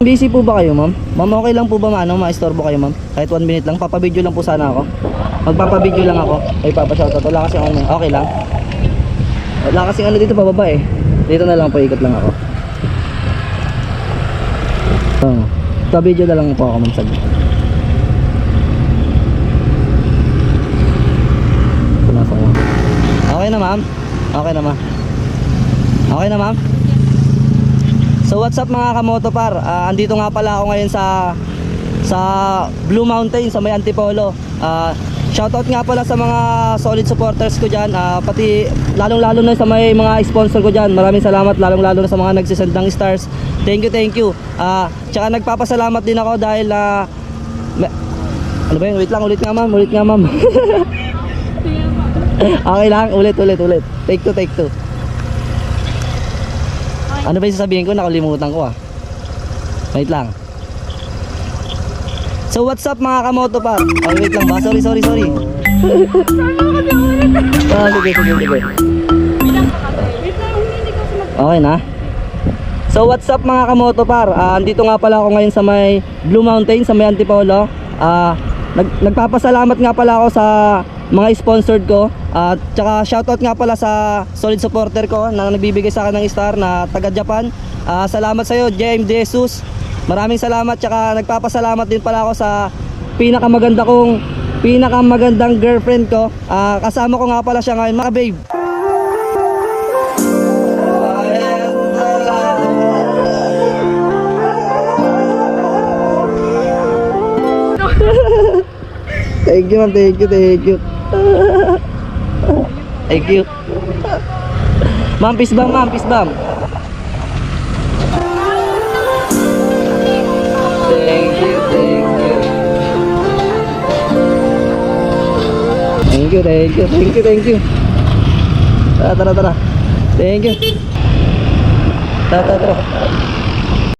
Busy po ba kayo, ma'am? Ma'am, okay lang po ba ma-istorbo kayo, ma'am? Kahit 1 minute lang, papabideo lang po sana ako. Magpapabideo lang ako. Ay, papashoutout. Wala kasi ano, okay lang. Wala kasi ano dito pababa eh. Dito na lang po, ikot lang ako. Papabideo na lang po ako, ma'am, saglit. Okay na, ma'am? Okay na, ma'am? Okay na, ma'am? So what's up mga kamotopar, andito nga pala ako ngayon sa Blue Mountain sa may Antipolo. Shoutout nga pala sa mga solid supporters ko dyan, pati lalong lalo na sa may mga sponsor ko dyan. Maraming salamat, lalong lalo na sa mga nagsisend ng stars. Thank you. Tsaka nagpapasalamat din ako dahil ano ba yun, ulit nga ma'am. Okay lang, ulit. Take two. Ano ba yung sasabihin ko? Nakalimutan ko Wait lang. So what's up mga kamoto pa? Wait lang ba? Sorry. Sige. Okay na. So what's up mga kamoto par? Andito nga pala ako ngayon sa may Blue Mountain, sa may Antipolo. Nagpapasalamat nga pala ako sa mga sponsored ko. Tsaka shoutout nga pala sa solid supporter ko na nagbibigay sa akin ng star na taga Japan. Salamat sa iyo, JM Jesus. Maraming salamat. Tsaka nagpapasalamat din pala ako sa pinakamagandang girlfriend ko. Kasama ko nga pala siya ngayon, mga babe. Thank you, ma'am. Thank you. Thank you. Ma'am, peace bomb. Thank you. Tara. Tara.